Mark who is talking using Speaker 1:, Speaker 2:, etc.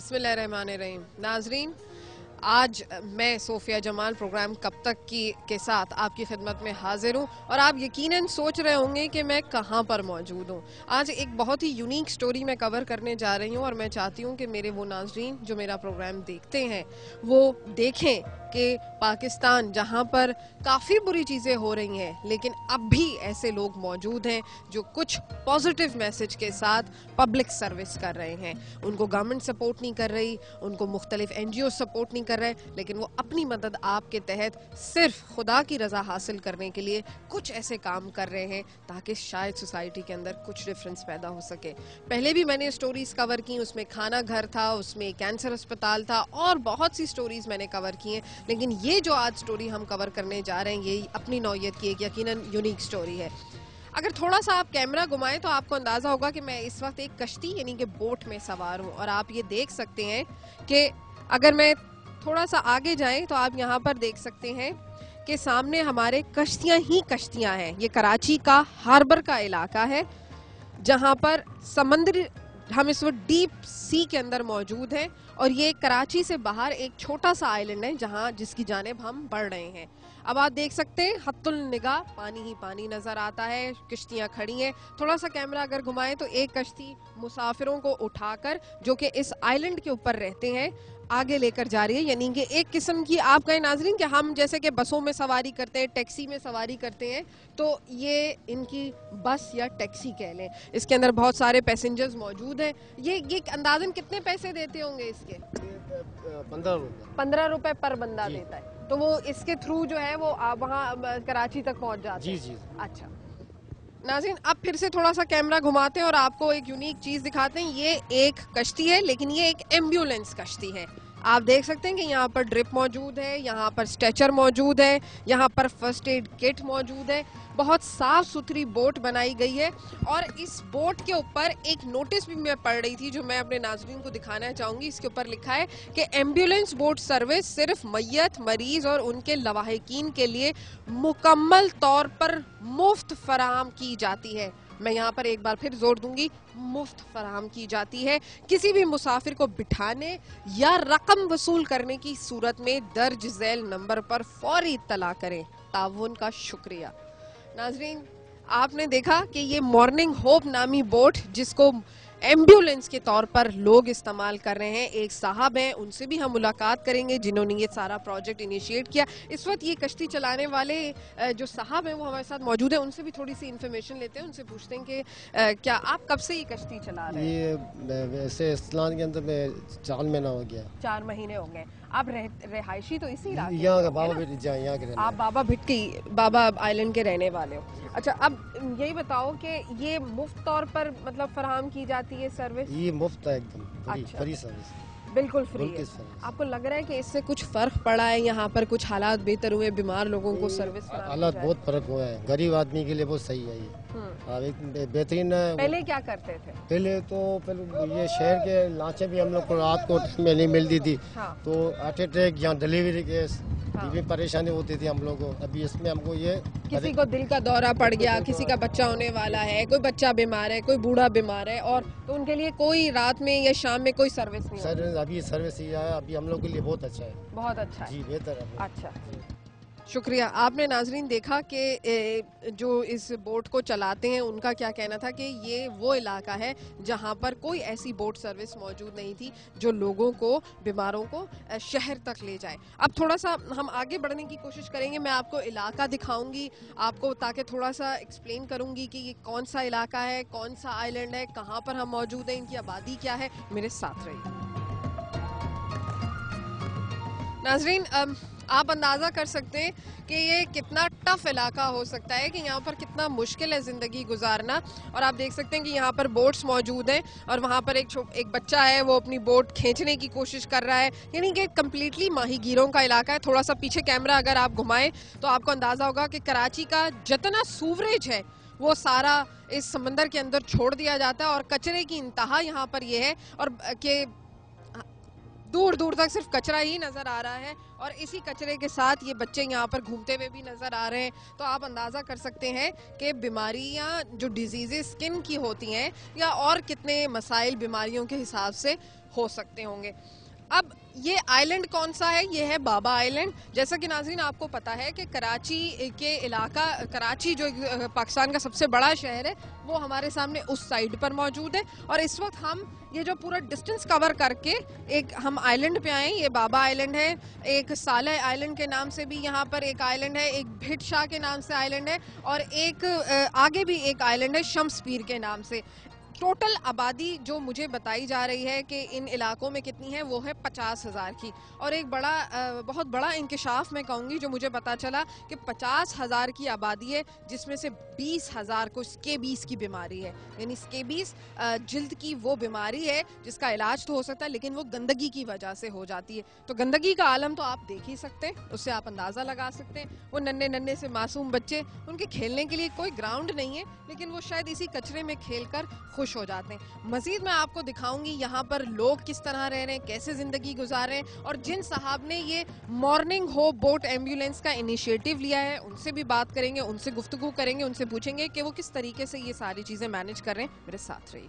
Speaker 1: बिस्मिल्लाहिर्रहमानिर्रहीम। नाजरीन, आज मैं सोफिया जमाल प्रोग्राम कब तक की के साथ आपकी खिदमत में हाजिर हूँ और आप यकीनन सोच रहे होंगे कि मैं कहाँ पर मौजूद हूँ। आज एक बहुत ही यूनिक स्टोरी मैं कवर करने जा रही हूँ और मैं चाहती हूँ कि मेरे वो नाजरीन जो मेरा प्रोग्राम देखते हैं वो देखें कि पाकिस्तान जहाँ पर काफ़ी बुरी चीज़ें हो रही हैं लेकिन अब भी ऐसे लोग मौजूद हैं जो कुछ पॉजिटिव मैसेज के साथ पब्लिक सर्विस कर रहे हैं। उनको गवर्नमेंट सपोर्ट नहीं कर रही, उनको मुख्तलिफ NGO सपोर्ट नहीं कर रहे, लेकिन वो अपनी मदद आपके तहत सिर्फ खुदा की रज़ा हासिल करने के लिए कुछ ऐसे काम कर रहे हैं ताकि शायद सोसाइटी के अंदर कुछ डिफरेंस पैदा हो सके। पहले भी मैंने स्टोरीज कवर की, उसमें खाना घर था, उसमें कैंसर अस्पताल था और बहुत सी स्टोरीज मैंने कवर की हैं, लेकिन ये जो आज स्टोरी हम कवर करने जा रहे हैं ये अपनी नौयत की एक यकीनन यूनिक स्टोरी है। अगर थोड़ा सा आप कैमरा घुमाएं तो आपको अंदाजा होगा कि मैं इस वक्त एक कश्ती यानी कि बोट में सवार हूं और आप ये देख सकते हैं कि अगर मैं थोड़ा सा आगे जाएं तो आप यहाँ पर देख सकते हैं कि सामने हमारे कश्तियां ही कश्तियां हैं। ये कराची का हार्बर का इलाका है जहाँ पर समंदरी, हम इस वक्त डीप सी के अंदर मौजूद हैं और ये कराची से बाहर एक छोटा सा आइलैंड है जहाँ जिसकी जानिब हम बढ़ रहे हैं। अब आप देख सकते हैं हत्तुल निगाह पानी ही पानी नजर आता है, कश्तियां खड़ी हैं। थोड़ा सा कैमरा अगर घुमाएं तो एक कश्ती मुसाफिरों को उठाकर जो कि इस आइलैंड के ऊपर रहते हैं आगे लेकर जा रही है, यानी कि एक किस्म की आप कहें नाजरीन कि हम जैसे कि बसों में सवारी करते हैं, टैक्सी में सवारी करते हैं, तो ये इनकी बस या टैक्सी कह लें। इसके अंदर बहुत सारे पैसेंजर्स मौजूद हैं। ये अंदाजन कितने पैसे देते होंगे इसके?
Speaker 2: 15
Speaker 1: रुपए पर बंदा देता है, तो वो इसके थ्रू जो है वो वहाँ कराची तक पहुँच जाते हैं।
Speaker 2: जी।
Speaker 1: अच्छा नाज़रीन, अब फिर से थोड़ा सा कैमरा घुमाते हैं और आपको एक यूनिक चीज दिखाते हैं। ये एक कश्ती है लेकिन ये एक एम्बुलेंस कश्ती है। आप देख सकते हैं कि यहाँ पर ड्रिप मौजूद है, यहाँ पर स्ट्रेचर मौजूद है, यहाँ पर फर्स्ट एड किट मौजूद है। बहुत साफ सुथरी बोट बनाई गई है और इस बोट के ऊपर एक नोटिस भी मैं पढ़ रही थी जो मैं अपने नाज़रीन को दिखाना चाहूंगी। इसके ऊपर लिखा है कि एम्बुलेंस बोट सर्विस सिर्फ मय्यत मरीज और उनके लवाहिकीन के लिए मुकम्मल तौर पर मुफ्त फराहम की जाती है। मैं यहाँ पर एक बार फिर जोर दूंगी, मुफ्त फराहम की जाती है। किसी भी मुसाफिर को बिठाने या रकम वसूल करने की सूरत में दर्ज झैल नंबर पर फौरी इत्तला करें। ताउन का शुक्रिया। नाजरीन, आपने देखा कि ये मॉर्निंग होप नामी बोट जिसको एम्बुलेंस के तौर पर लोग इस्तेमाल कर रहे हैं, एक साहब हैं, उनसे भी हम मुलाकात करेंगे जिन्होंने ये सारा प्रोजेक्ट इनिशिएट किया। इस वक्त ये कश्ती चलाने वाले जो साहब हैं वो हमारे साथ मौजूद हैं, उनसे भी थोड़ी सी इन्फॉर्मेशन लेते हैं, उनसे पूछते हैं कि क्या आप कब से ये कश्ती चला रहे हैं?
Speaker 2: ये वैसे इस्लाम के अंदर में 4 महीना हो गया।
Speaker 1: 4 महीने हो गए। आप रिहायशी तो इसी इलाके
Speaker 2: यहाँ का
Speaker 1: में
Speaker 2: बाबा
Speaker 1: हैं
Speaker 2: भिट यहाँ के
Speaker 1: आप बाबा भिट की बाबा आइलैंड के रहने वाले हो। अच्छा, अब यही बताओ कि ये मुफ्त तौर पर मतलब फराहम की जाती है सर्विस?
Speaker 2: ये मुफ्त है एकदम,
Speaker 1: अच्छा।
Speaker 2: फ्री सर्विस,
Speaker 1: बिल्कुल फ्री है। आपको लग रहा है कि इससे कुछ फर्क पड़ा है, यहाँ पर कुछ हालात बेहतर हुए, बीमार लोगों को सर्विस?
Speaker 2: हालात बहुत फर्क हुआ है, गरीब आदमी के लिए बहुत सही है ये। एक बेहतरीन है।
Speaker 1: पहले क्या करते थे?
Speaker 2: पहले ये शहर के लांचे भी हम लोग को रात को में नहीं मिलती थी।
Speaker 1: हाँ।
Speaker 2: तो हार्ट अटैक या डिलीवरी केस भी परेशानी होती थी हम लोग को। अभी इसमें हमको ये
Speaker 1: किसी को दिल का दौरा पड़ गया, किसी का बच्चा होने वाला है, कोई बच्चा बीमार है, कोई बूढ़ा बीमार है, और तो उनके लिए कोई रात में या शाम में कोई सर्विस नहीं होती।
Speaker 2: अभी सर्विस ही है, अभी हम लोग के लिए बहुत अच्छा है।
Speaker 1: बहुत अच्छा है
Speaker 2: जी, बेहतर है।
Speaker 1: अच्छा, शुक्रिया। आपने नाजरीन देखा कि जो इस बोट को चलाते हैं उनका क्या कहना था कि ये वो इलाका है जहां पर कोई ऐसी बोट सर्विस मौजूद नहीं थी जो लोगों को, बीमारों को शहर तक ले जाए। अब थोड़ा सा हम आगे बढ़ने की कोशिश करेंगे, मैं आपको इलाका दिखाऊंगी आपको, ताकि थोड़ा सा एक्सप्लेन करूंगी कि ये कौन सा इलाका है, कौन सा आइलैंड है, कहाँ पर हम मौजूद हैं, इनकी आबादी क्या है। मेरे साथ रहिए नाजरीन। आप अंदाज़ा कर सकते हैं कि ये कितना टफ इलाका हो सकता है, कि यहाँ पर कितना मुश्किल है ज़िंदगी गुजारना। और आप देख सकते हैं कि यहाँ पर बोट्स मौजूद हैं और वहाँ पर एक बच्चा है, वो अपनी बोट खींचने की कोशिश कर रहा है, यानी कि कम्प्लीटली माहीगीरों का इलाका है। थोड़ा सा पीछे कैमरा अगर आप घुमाएं तो आपको अंदाज़ा होगा कि कराची का जितना सूवरेज है वो सारा इस समंदर के अंदर छोड़ दिया जाता है और कचरे की इंतहा यहाँ पर ये है। और कि दूर दूर तक सिर्फ कचरा ही नजर आ रहा है और इसी कचरे के साथ ये बच्चे यहाँ पर घूमते हुए भी नजर आ रहे हैं। तो आप अंदाजा कर सकते हैं कि बीमारियाँ जो डिजीजेस स्किन की होती हैं या और कितने मसाइल बीमारियों के हिसाब से हो सकते होंगे। अब ये आइलैंड कौन सा है? ये है बाबा आइलैंड। जैसा कि नाज़रीन आपको पता है कि कराची के इलाका, कराची जो पाकिस्तान का सबसे बड़ा शहर है, वो हमारे सामने उस साइड पर मौजूद है और इस वक्त हम ये जो पूरा डिस्टेंस कवर करके एक हम आइलैंड पे आए। ये बाबा आइलैंड है, एक सालेह आइलैंड के नाम से भी यहाँ पर एक आइलैंड है, एक भिट शाह के नाम से आइलैंड है और एक आगे भी एक आइलैंड है शम्स पीर के नाम से। टोटल आबादी जो मुझे बताई जा रही है कि इन इलाकों में कितनी है, वो है 50,000 की। और एक बहुत बड़ा इंकशाफ मैं कहूँगी जो मुझे पता चला कि 50,000 की आबादी है जिसमें से 20,000 को स्केबीज की बीमारी है। यानी स्केबीज जिल्द की वो बीमारी है जिसका इलाज तो हो सकता है लेकिन वो गंदगी की वजह से हो जाती है। तो गंदगी का आलम तो आप देख ही सकते हैं, उससे आप अंदाज़ा लगा सकते हैं। वो नन्हे नन्हे से मासूम बच्चे, उनके खेलने के लिए कोई ग्राउंड नहीं है लेकिन वो शायद इसी कचरे में खेल कर खुश हो जाते हैं। मजीद मैं आपको दिखाऊंगी यहाँ पर लोग किस तरह रह रहे हैं, कैसे जिंदगी गुजार रहे हैं और जिन साहब ने ये मॉर्निंग होप बोट एम्बुलेंस का इनिशिएटिव लिया है उनसे भी बात करेंगे, उनसे गुफ्तगू करेंगे, उनसे पूछेंगे कि वो किस तरीके से ये सारी चीजें मैनेज कर रहे हैं। मेरे साथ रहिए।